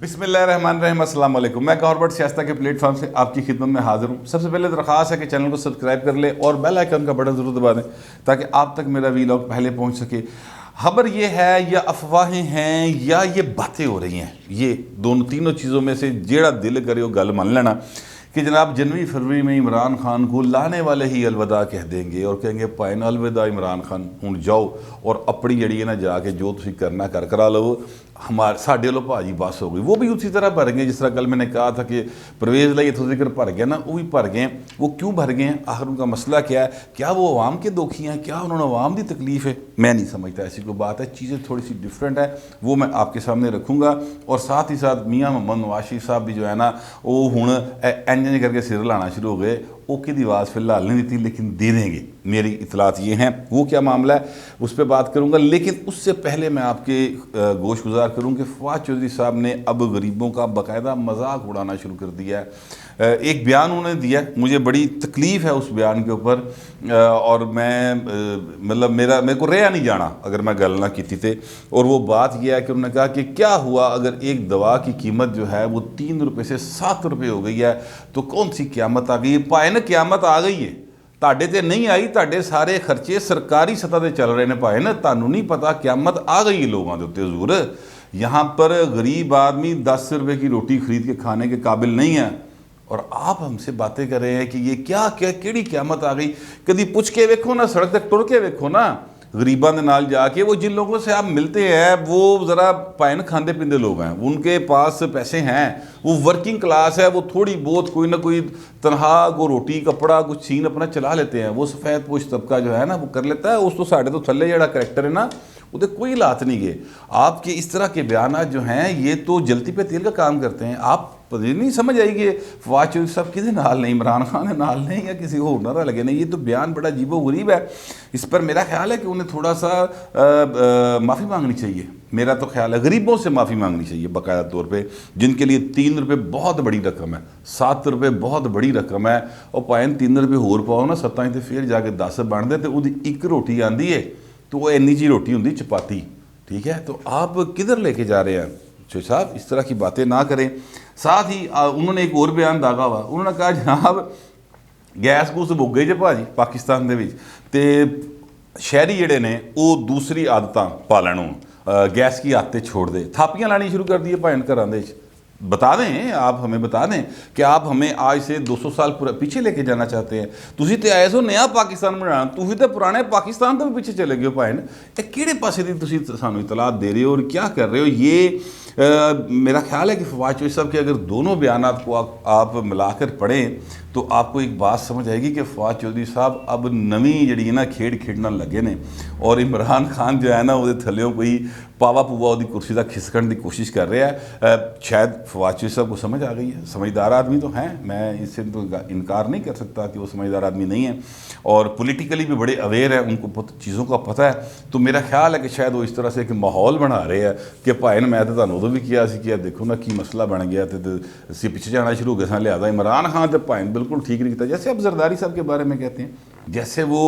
बिस्मिल्लाहिर्रहमानिर्रहीम, अस्सलाम वालेकुम। मैं कॉर्बेट सियासत के प्लेटफॉर्म से आपकी खिदमत में हाजिर हूँ। सबसे पहले दरख्वास्त है कि चैनल को सब्सक्राइब कर ले और बेल आइकन का बटन ज़रूर दबा दें ताकि आप तक मेरा वीलॉग पहले पहुँच सके। खबर ये है या अफवाहें हैं या ये बातें हो रही हैं, ये दोनों तीनों चीज़ों में से जेड़ा दिल करे वो गल मान लेना कि जनाब जनवरी फरवरी में इमरान खान को लाने वाले ही अलविदा कह देंगे और कहेंगे भाई ना अलविदा इमरान खान, हुण जाओ और अपनी जड़ी है ना जाके जो तुसीं करना कर करा लो, हमारे साढ़े वालों भाजी बस हो गई। वो भी उसी तरह भर गए जिस तरह कल मैंने कहा था कि परवेज़ लाई इथों जिक्र भर गया ना, वो भी भर गए। वो क्यों भर गए हैं, आखिर उनका मसला क्या है? क्या वो अवाम के दोखी हैं? क्या उन्होंने अवाम की तकलीफ़ है? मैं नहीं समझता ऐसी कोई बात है। चीज़ें थोड़ी सी डिफरेंट है, वो मैं आपके सामने रखूँगा। और साथ ही साथ मियाँ मोहम्मद नवाज शरीफ साहब भी जो है ना वो हुण इंज करके सिर लाना शुरू हो गए। ओके दी आवाज़ फिलहाल नहीं दी थी लेकिन दे देंगे, मेरी इतलात ये हैं। वो क्या मामला है उस पर बात करूँगा, लेकिन उससे पहले मैं आपके गोश गुजार करूँ कि फवाद चौधरी साहब ने अब गरीबों का बाकायदा मजाक उड़ाना शुरू कर दिया है। एक बयान उन्होंने दिया, मुझे बड़ी तकलीफ़ है उस बयान के ऊपर और मैं मतलब मेरे को रहा नहीं जाना अगर मैं गल ना की थी। और वो बात यह है कि उन्होंने कहा कि क्या हुआ अगर एक दवा की कीमत जो है वो 3 रुपये से 7 रुपये हो गई है तो कौन सी क़यामत आ गई है? भाई ना क़यामत आ गई है, ਤੁਹਾਡੇ ਤੇ नहीं आई, ਤੁਹਾਡੇ सारे खर्चे सरकारी सतह पर चल रहे हैं भाई ना, ਤੁਹਾਨੂੰ नहीं पता क़यामत आ गई है लोगों के उत्ते हजूर। यहाँ पर गरीब आदमी 10 रुपये की रोटी खरीद के खाने के काबिल नहीं है और आप हमसे बातें कर रहे हैं कि ये क्या केड़ी क़यामत आ गई। कभी पूछ के देखो ना, सड़क तक टुर के देखो ना गरीबों के नाल जाके, वो जिन लोगों से आप मिलते हैं वो ज़रा पाइन खाते पीते लोग हैं, उनके पास पैसे हैं, वो वर्किंग क्लास है, वो थोड़ी बहुत कोई ना कोई तनख्वाह को रोटी कपड़ा कुछ सीन अपना चला लेते हैं। वो सफ़ेद पोश तबका जो है ना वो कर लेता है। उस तो साढ़े तो थल्ले जड़ा करैक्टर है ना उधर कोई हालात नहीं गए। आपके इस तरह के बयान जो हैं ये तो जलती पे तेल का काम करते हैं। आप नहीं समझ आएगी फवाद चौधरी साहब किसी नाल नहीं, इमरान खान है नाल नहीं या किसी और नारा लगे नहीं। ये तो बयान बड़ा अजीबो गरीब है। इस पर मेरा ख्याल है कि उन्हें थोड़ा सा माफ़ी मांगनी चाहिए। मेरा तो ख्याल है गरीबों से माफ़ी मांगनी चाहिए बाकायदा तौर पे, जिनके लिए 3 रुपये बहुत बड़ी रकम है, 7 रुपये बहुत बड़ी रकम है। और भावें 3 रुपये होर पाओ ना सत्तां तो फिर जाके 10 बनते तो वो एक रोटी आती है तो वो इन्नी जी रोटी होंगी चपाती, ठीक है। तो आप किधर लेके जा रहे हैं चौधरी साहब? इस तरह की बातें ना करें। साथ ही उन्होंने एक और बयान दागा हुआ, उन्होंने कहा जनाब गैस गूस मुक गई जे भाजी पाकिस्तान दे विच ते शहरी जेडे ने वो दूसरी आदतां पालन गैस की आदतें छोड़ दे, थापियां लानी शुरू कर दी है भाई घरां दे विच। बता दें, आप हमें बता दें कि आप हमें आज से 200 साल पूरा पीछे लेके जाना चाहते हैं। तुसी तो आए सो नया पाकिस्तान बनाना, तुसी तो पुराने पाकिस्तान तो भी पीछे चले गए हो भाई ने। किहड़े पासे दी तुसी सानू इतलात दे रहे हो और क्या कर रहे हो? ये मेरा ख्याल है कि फवाद चौधरी साहब के अगर दोनों बयानात को आप मिलाकर पढ़ें तो आपको एक बात समझ आएगी कि फवाद चौधरी साहब अब नवी जी ना खेड खेडना लगे ने और इमरान खान जो है ना वो थल्यों कोई पावा पूवा वो कुर्सी का खिसकण की कोशिश कर रहा है। शायद फवाद चौधरी साहब को समझ आ गई है, समझदार आदमी तो हैं, मैं इससे तो इनकार नहीं कर सकता कि वो समझदार आदमी नहीं है और पॉलिटिकली भी बड़े अवेयर है, उनको चीज़ों का पता है। तो मेरा ख्याल है कि शायद वो इस तरह से एक माहौल बना रहे हैं कि भाई ने मैं तो तुहानू उदों भी किया देखो ना की मसला बन गया तो असीं पिछे जाना शुरू हो गए। लिहाजा इमरान खान तो भाई बिल्कुल ठीक नहीं किया। जैसे आप जरदारी साहब के बारे में कहते हैं, जैसे वो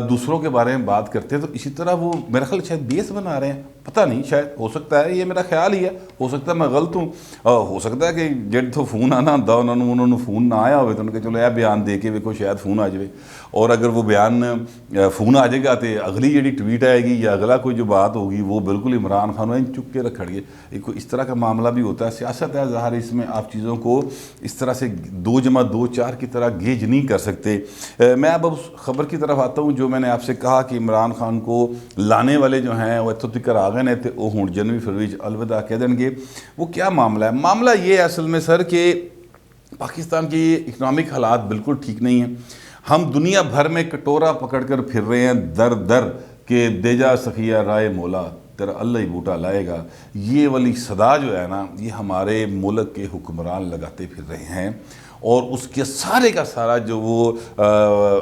दूसरों के बारे में बात करते हैं, तो इसी तरह वो मेरा ख्याल शायद बेस बना रहे हैं। पता नहीं, शायद हो सकता है, ये मेरा ख्याल ही है, हो सकता है मैं गलत हूँ। हो सकता है कि जेड तो फोन आना होंदा उन्होंने फोन ना आया हो तो उन्होंने चलो यह बयान दे के वेखो शायद फोन आ जाए। और अगर वो बयान फोन आ जाएगा तो अगली जी ट्वीट आएगी या अगला कोई जो बात होगी वो बिल्कुल इमरान खान चुप के रखेंगे। एक इस तरह का मामला भी होता है, सियासत है ज़ाहिर, इसमें आप चीज़ों को इस तरह से 2 जमा 2 4 की तरह गेज नहीं कर सकते। मैं अब उस खबर की तरफ आता हूँ जो मैंने आपसे कहा कि इमरान खान को लाने वाले जो हैं वो इत्थों तक आ गए ने तो वो हुण जनवरी फरवरी अलविदा कह देंगे। वो क्या मामला है? मामला ये है असल में सर कि पाकिस्तान की इकनॉमिक हालात बिल्कुल ठीक नहीं है। हम दुनिया भर में कटोरा पकड़ कर फिर रहे हैं दर दर के देजा सखिया राय मौला तेरा अल्लाह ही बूटा लाएगा। ये वाली सदा जो है ना ये हमारे मुल्क के हुक्मरान लगाते फिर रहे हैं और उसके सारे का सारा जो वो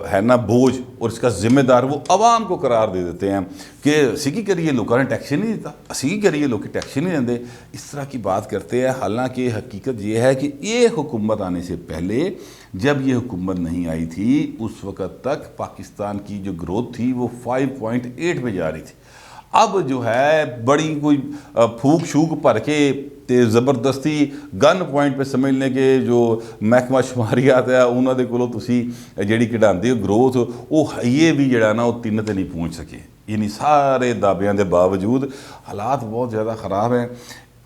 है ना बोझ और इसका जिम्मेदार वो आवाम को करार दे देते हैं कि असी की करिए लोगों ने टैक्स नहीं देता, असी की करिए लोग टैक्स नहीं देंगे, इस तरह की बात करते हैं। हालांकि हकीकत ये है कि ये हुकूमत आने से पहले जब ये हुकूमत नहीं आई थी उस वक़्त तक पाकिस्तान की जो ग्रोथ थी वो 5.8 पे जा रही थी। اب جو ہے بڑی کوئی پھوک شوک بھر کے تے زبردستی گن پوائنٹ پہ سمجھنے کے جو محکمہ شماریات ہے انہوں دے کولوں تسی جیڑی کڈھاندے ہو گروتھ وہ یہ بھی جڑا نا وہ 3 تے نہیں پہنچ سکے. یعنی سارے دعویاں دے باوجود حالات بہت زیادہ خراب ہیں.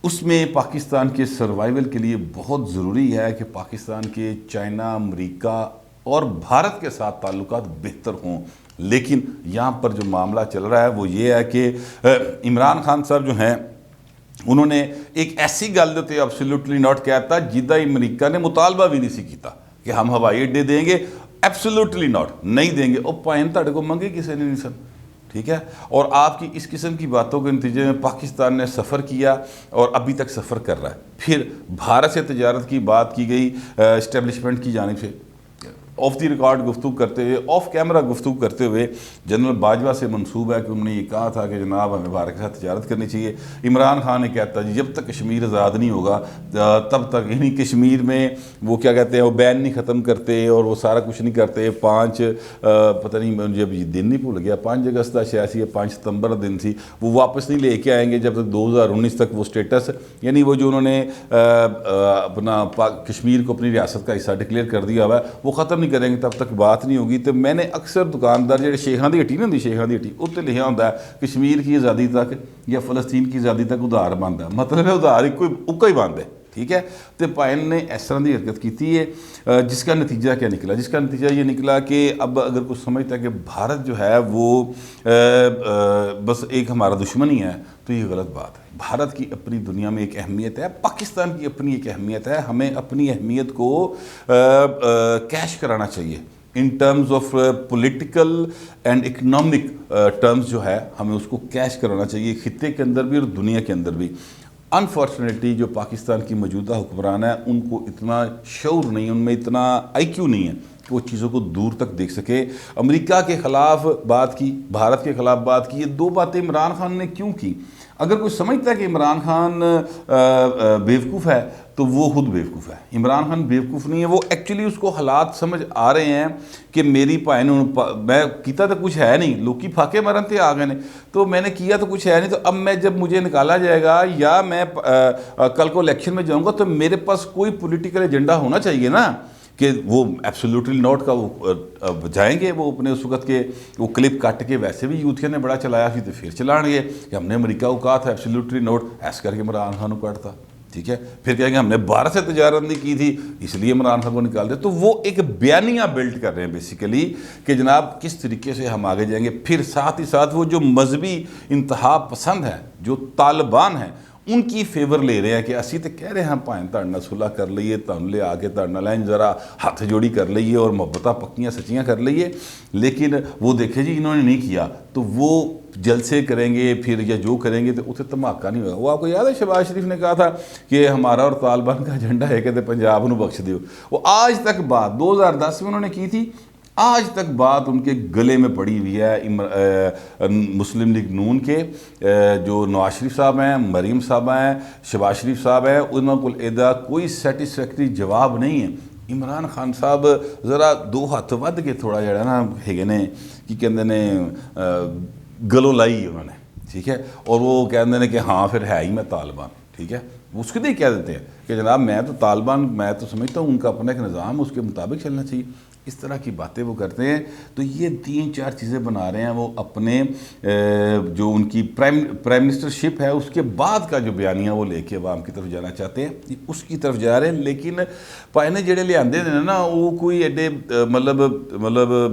اس میں پاکستان کے سروائیول کے لیے بہت ضروری ہے کہ پاکستان کے چائنا، امریکہ اور بھارت کے ساتھ تعلقات بہتر ہوں. لیکن یہاں پر جو معاملہ چل رہا ہے وہ یہ ہے کہ عمران خان صاحب جو ہیں انہوں نے ایک ایسی گل دیتے ایبسلیوٹلی ناٹ کہتا جدہ امریکہ نے مطالبہ بھی نہیں سی کیتا کہ ہم ہوائی اڈے دیں گے. ایبسلیوٹلی ناٹ نہیں دیں گے. اور پائن تاڑے کو منگے کسی نے نہیں سن. ٹھیک ہے. اور آپ کی اس قسم کی باتوں کے نتیجے میں پاکستان نے سفر کیا اور ابھی تک سفر کر رہا ہے. پھر بھارت سے تجارت کی بات کی گئی اسٹیبلشمنٹ کی جانب سے. آف دی ریکارڈ گفتگو کرتے ہوئے، آف کیمرہ گفتگو کرتے ہوئے جنرل باجوہ سے منسوب ہے کہ انہوں نے یہ کہا تھا کہ جناب ہمیں بھارت کے ساتھ تجارت کرنی چاہیے. عمران خان نے کہتا جی جب تک کشمیر آزاد نہیں ہوگا تب تک، یعنی کشمیر میں وہ کیا کہتے ہیں وہ بین نہیں ختم کرتے اور وہ سارا کچھ نہیں کرتے. 5 پتہ نہیں جب یہ دن نہیں بھول گیا، 5 اگست کا 86 5 ستمبر دن تھی، وہ واپس نہیں لے کے آئیں گے جب تک 2019 تک وہ سٹیٹس، یعنی وہ جو انہوں نے اپنا کشمیر کو اپنی ریاست کا حصہ ڈکلیئر کر دیا ہوا ہے وہ ختم نہیں کریں گے تب تک بات نہیں ہوگی. تو میں نے اکثر دکاندار جڑے شیخاں دی ہٹی نہیں ہوندی، شیخاں دی ہٹی اتنے لکھا ہوتا ہے کشمیر کی آزادی تک یا فلسطین کی آزادی تک ادھار بند ہے. مطلب ہے ادھار اکا ہی بند ہے. ٹھیک ہے. تو پائن نے اس طرح کی حرکت کی ہے جس کا نتیجہ کیا نکلا؟ جس کا نتیجہ یہ نکلا کہ اب اگر کوئی سمجھتا ہے کہ بھارت جو ہے وہ بس ایک ہمارا دشمن ہی ہے تو یہ غلط بات ہے. بھارت کی اپنی دنیا میں ایک اہمیت ہے، پاکستان کی اپنی ایک اہمیت ہے. ہمیں اپنی اہمیت کو کیش کرانا چاہیے in terms of political and economic terms جو ہے ہمیں اس کو کیش کرانا چاہیے خطے کے اندر بھی اور دنیا کے اندر بھی. انفارچونیٹلی جو پاکستان کی موجودہ حکمران ہے ان کو اتنا شعور نہیں، ان میں اتنا آئی کیو نہیں ہے کہ وہ چیزوں کو دور تک دیکھ سکے. امریکہ کے خلاف بات کی، بھارت کے خلاف بات کی. یہ 2 باتیں عمران خان نے کیوں کی؟ اگر کوئی سمجھتا ہے کہ عمران خان بیوقوف ہے تو وہ خود بیوقوف ہے. عمران خان بیوقوف نہیں ہے، وہ ایکچولی اس کو حالات سمجھ آ رہے ہیں کہ میری میں کیتا تو کچھ ہے نہیں، لوکی پھاکے مرن تھے آ گئے نے تو میں نے کیا تو کچھ ہے نہیں. تو اب میں جب مجھے نکالا جائے گا یا میں کل کو الیکشن میں جاؤں گا تو میرے پاس کوئی پولیٹیکل ایجنڈا ہونا چاہیے نا کہ وہ ایبسلیوٹلی نوٹ کا وہ جائیں گے. وہ اپنے اس وقت کے وہ کلپ کٹ کے ویسے بھی یوتھیا نے بڑا چلایا تھی تو پھر چلان گے کہ ہم نے امریکہ کو کہا تھا ایبسلیوٹلی نوٹ، ایسے کر کے عمران خان کو کٹتا. ٹھیک ہے. پھر کہیں گے ہم نے بھارت سے تجارت نہیں کی تھی اس لیے عمران خان کو نکال دیا. تو وہ ایک بیانیہ بلڈ کر رہے ہیں بیسیکلی کہ جناب کس طریقے سے ہم آگے جائیں گے. پھر ساتھ ہی ساتھ وہ جو مذہبی انتہا پسند ہے، جو طالبان ہیں، ان کی فیور لے رہے ہیں کہ اسی تو کہہ رہے ہیں پائن تڑنا صلح کر لئیے، تن لے آگے تڑنا لائن ذرا ہاتھ جوڑی کر لئیے اور محبتہ پکیاں سچیاں کر لئیے. لیکن وہ دیکھیں جی انہوں نے نہیں کیا تو وہ جلسے کریں گے پھر یا جو کریں گے تو اسے دھماکہ نہیں ہوگا. وہ آپ کو یاد ہے شہباز شریف نے کہا تھا کہ ہمارا اور طالبان کا ایجنڈا ہے کہ پنجاب نو بخش دیو. وہ آج تک بات 2010 میں انہوں نے کی تھی، آج تک بات ان کے گلے میں پڑی ہوئی ہے. مسلم لیگ نون کے جو نواز شریف صاحب ہیں، مریم صاحب ہیں، شہباز شریف صاحب ہیں، انہوں کو ایدا کوئی سیٹسفیکٹری جواب نہیں ہے. عمران خان صاحب ذرا 2 ہاتھ ود کے تھوڑا جڑا نا ہے نے کی کہندے نے گلو لائی انہوں نے. ٹھیک ہے. اور وہ کہندے نے کہ ہاں پھر ہے ہی میں طالبان. ٹھیک ہے. اس کے لیے کہہ دیتے ہیں کہ جناب میں تو طالبان، میں تو سمجھتا ہوں ان کا اپنا ایک نظام اس کے مطابق چلنا چاہیے. اس طرح کی باتیں وہ کرتے ہیں. تو یہ 3-4 چیزیں بنا رہے ہیں وہ اپنے جو ان کی پرائم منسٹر شپ ہے اس کے بعد کا جو بیانیہ وہ لے کے عوام کی طرف جانا چاہتے ہیں، اس کی طرف جا رہے ہیں. لیکن پائنے جڑے لے آندے ہیں نا وہ کوئی ایڈے مطلب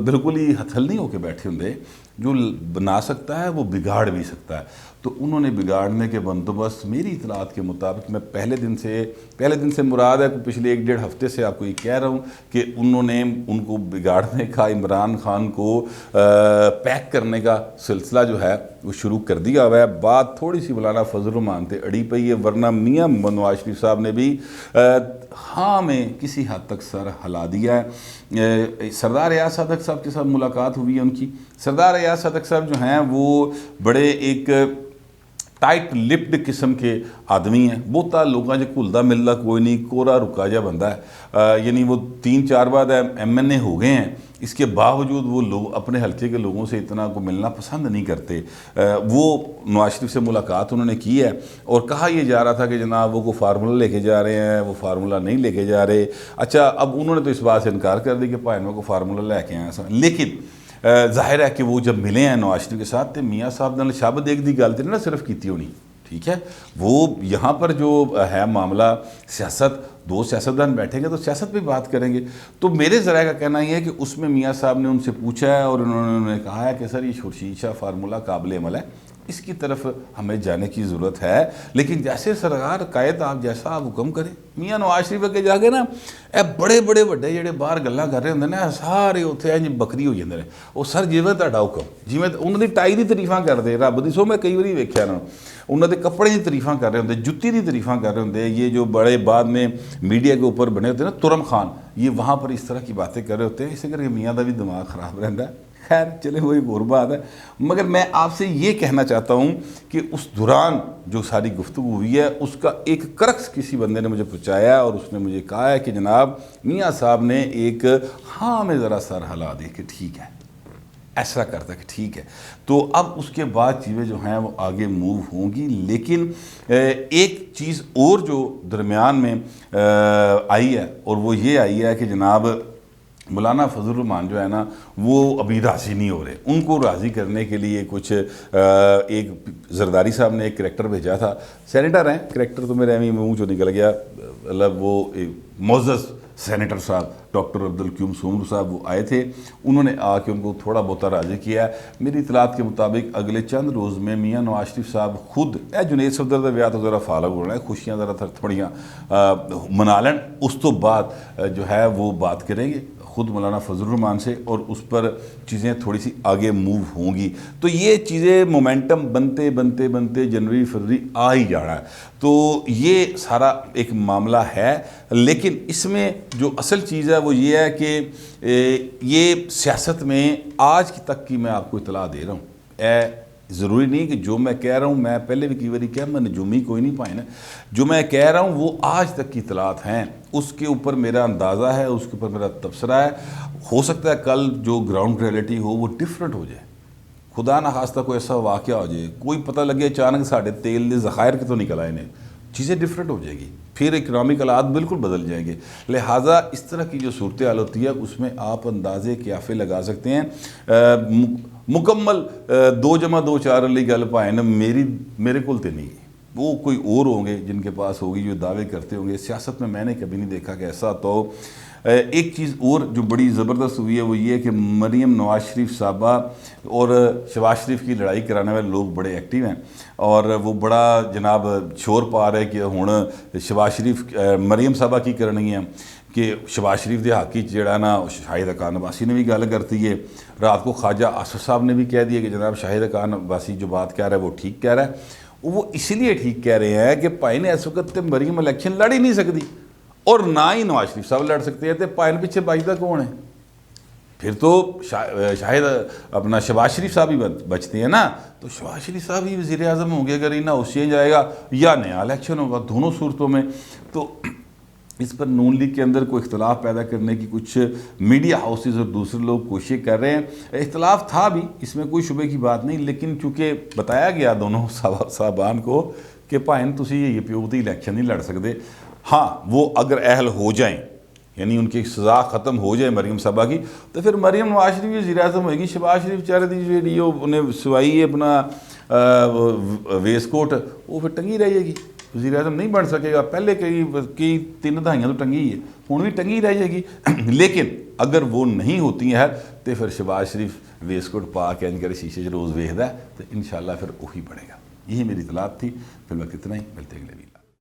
بالکل ہی ہتھل نہیں ہو کے بیٹھے ہوندے. جو بنا سکتا ہے وہ بگاڑ بھی سکتا ہے. تو انہوں نے بگاڑنے کے بندوبست میری اطلاعات کے مطابق، میں پہلے دن سے مراد ہے کہ پچھلے 1-1.5 ہفتے سے آپ کو یہ کہہ رہا ہوں کہ انہوں نے ان کو بگاڑنے کا، عمران خان کو پیک کرنے کا سلسلہ جو ہے وہ شروع کر دیا ہوا ہے. بات تھوڑی سی مولانا فضل الرحمان تے اڑی پئی ہے، ورنہ میاں نواز شریف صاحب نے بھی ہاں میں کسی حد تک سر ہلا دیا ہے. سردار ایاز صادق صاحب کے ساتھ ملاقات ہوئی ہے ان کی. سردار ایاز صادق صاحب جو ہیں وہ بڑے ایک ਟਾਈਟ ਲਿਪਡ ਕਿਸਮ के आदमी हैं, ਬਹੁਤਾ ਲੋਕਾਂ 'ਚ ਘੁਲਦਾ ਮਿਲਦਾ कोई नहीं, कोरा रुका जा बंदा है। यानी वो 3-4 बार MNA हो गए हैं, इसके बावजूद वो लोग अपने हल्के के लोगों से इतना को मिलना पसंद नहीं करते। वो नवाज शरीफ से मुलाकात उन्होंने की है और कहा यह जा रहा था कि जनाब वो को फार्मूला लेके जा रहे हैं, वो फार्मूला नहीं लेके जा रहे। अच्छा, अब उन्होंने तो इस बात से इनकार कर दिया कि भाई मैं को फार्मूला लेके आया, लेकिन ज़ाहिर है कि वो जब मिले हैं नवाज शरीफ के साथ तो मियाँ साहब ने शब्द एक दी गल तो ना सिर्फ की होनी, ठीक है। वो यहाँ पर जो है मामला सियासत, दो सियासतदान बैठेंगे तो सियासत पे बात करेंगे। तो मेरे ज़रा का कहना ये है कि उसमें मियाँ साहब ने उनसे पूछा है और उन्होंने कहा है कि सर ये खुर्शीद शाह फार्मूला काबिल अमल है, इसकी तरफ हमें जाने की ज़रूरत है, लेकिन जैसे सरकार कायद आप जैसा आप हुक्म करें। मियाँ नवाज शरीफ अगे जाके ना बड़े बड़े ਵੱਡੇ ਜਿਹੜੇ ਬਾਹਰ ਗੱਲਾਂ ਕਰ ਰਹੇ ਹੁੰਦੇ ਨੇ ਸਾਰੇ ਉੱਥੇ ਇੰਜ ਬੱਕਰੀ ਹੋ ਜਾਂਦੇ ਨੇ। ਉਹ ਸਰ ਜਿਵੇਂ ਤੁਹਾਡਾ ਹੁਕਮ, ਜਿਵੇਂ ਉਹਨਾਂ ਦੀ ਟਾਈ ਦੀ ਤਾਰੀਫਾਂ ਕਰਦੇ ਰੱਬ ਦੀ ਸੋ ਮੈਂ ਕਈ ਵਾਰੀ ਵੇਖਿਆ ਨਾ, उन्होंने कपड़े की तारीफ़ा कर रहे होंगे, जुत्ती की तारीफ़ा कर रहे होंगे। ये जो बड़े बाद में मीडिया के ऊपर बने होते हैं ना तुरम खान, ये वहाँ पर इस तरह की बातें कर रहे होते हैं, इसी करके मियाँ का भी दिमाग ख़राब रहता है। खैर चले वो एक और बात है, मगर मैं आपसे ये कहना चाहता हूँ कि उस दौरान जो सारी गुफ्तगू हुई है उसका एक करक्स किसी बंदे ने मुझे पहुँचाया और उसने मुझे कहा है कि जनाब मियाँ साहब ने एक हाँ में ज़रा सर हिला दे कि ठीक है, ऐसा करता कि ठीक है। तो अब उसके बाद चीज़ें जो हैं वो आगे मूव होंगी, लेकिन एक चीज़ और जो दरमियान में आई है और वो ये आई है कि जनाब मौलाना फजल रहमान जो है ना वो अभी राज़ी नहीं हो रहे। उनको राज़ी करने के लिए कुछ एक जरदारी साहब ने एक करैक्टर भेजा था, सेनेटर हैं, करैक्टर तो मेरे अभी मुँह जो निकल गया, मतलब वो मोअज़्ज़ज़ सेनेटर साहब डॉक्टर अब्दुल क्यूम सोमरू साहब वो आए थे, उन्होंने आके उनको थोड़ा बहुत राज़ी किया है। मेरी इतलात के मुताबिक अगले चंद रोज़ में मियाँ नवाज शरीफ साहब खुद जुनेद सफदर का ब्याह तो ज़रा फालग होना है, खुशियाँ ज़रा थोड़ियाँ मना लें, उस तो बाद जो है वो बात करेंगे खुद मौलाना फजल रहमान से और उस पर चीज़ें थोड़ी सी आगे मूव होंगी। तो ये चीज़ें मोमेंटम बनते बनते बनते जनवरी फरवरी आ ही जाना है। तो ये सारा एक मामला है, लेकिन इसमें जो असल चीज़ है वो ये है कि ये सियासत में आज की तक की मैं आपको इतला दे रहा हूँ। ज़रूरी नहीं कि जो मैं कह रहा हूँ, मैं पहले भी कई बार क्या मैं नजूमी कोई नहीं पाए ना, जो मैं कह रहा हूँ वो आज तक की इतलात हैं, उसके ऊपर मेरा अंदाज़ा है, उसके ऊपर मेरा तबसरा है। हो सकता है कल जो ग्राउंड रियलिटी हो वो डिफरेंट हो जाए, खुदा ना खास्ता कोई ऐसा वाक़या हो जाए, कोई पता लगे अचानक साढ़े तेल के ज़खायर के तो निकल आए ने, चीज़ें डिफरेंट हो जाएगी, फिर इकनॉमिक हालात बिल्कुल बदल जाएंगे। लिहाजा इस तरह की जो सूरत हाल होती है उसमें आप अंदाज़े क्याफ़े लगा सकते हैं। मुकम्मल 2+2=4 वाली गल भाएं ना मेरे को तो नहीं, वो कोई और होंगे जिनके पास होगी जो दावे करते होंगे। सियासत में मैंने कभी नहीं देखा कि ऐसा। तो एक चीज़ और जो बड़ी ज़बरदस्त हुई है वो ये कि मरीम नवाज शरीफ साहबा और शहबाज शरीफ की लड़ाई कराने वाले लोग बड़े एक्टिव हैं और वो बड़ा जनाब शोर पा रहे कि हुण शहबाज शरीफ मरीम साहबा की करनी है कि शहबाज शरीफ के हक जड़ा ना शाहिद खान अब्बासी ने भी गल करती है, रात को ख्वाजा आसिफ साहब ने भी कह दिया कि जनाब शाहिद खान अब्बासी जो बात कह रहा है वो ठीक कह रहा है। वो इसलिए ठीक कह रहे हैं कि भाई ने इस वक्त मरीम इलेक्शन लड़ ही नहीं सकती और ना ही नवाज शरीफ साहब लड़ सकते हैं, तो भाई ने पीछे बचता कौन है? फिर तो शायद अपना शहबाज शरीफ साहब ही बचते हैं ना, तो शहबाज शरीफ साहब ही वज़ीर आज़म होंगे अगर इन्हें हाउस चेंज आएगा या नया इलेक्शन होगा, दोनों सूरतों में। तो इस पर नून लीग के अंदर कोई इख्तलाफ पैदा करने की कुछ मीडिया हाउसेस और दूसरे लोग कोशिश कर रहे हैं। इख्तलाफ था भी, इसमें कोई शुबे की बात नहीं, लेकिन चूँकि बताया गया दोनों साहबान को कि भाई तुम ये प्यो की इलेक्शन नहीं लड़ सकते। हाँ, वो अगर अहल हो जाएँ, यानी उनकी सज़ा ख़त्म हो जाए मरीम साहबा की, तो फिर मरीम नवाज शरीफ वज़ीर आज़म होएगी। शहबाज शरीफ चारे दी जी उन्हें सवाई अपना वेस्टकोट वो फिर टंगी रह जाएगी, वज़ीर आज़म नहीं बन सकेगा। पहले कई 3 दहाइयाँ तो टंगी है, हुण भी टंगी रह जाएगी। लेकिन अगर वो नहीं होती है तो फिर शहबाज शरीफ वेस्टकोट पा के इंज कर शीशे च रोज़ वेखदा है तो इंशाअल्लाह फिर वही बनेगा। यही मेरी इतलात थी। फिर मैं कितना ही मिलते अगले भी।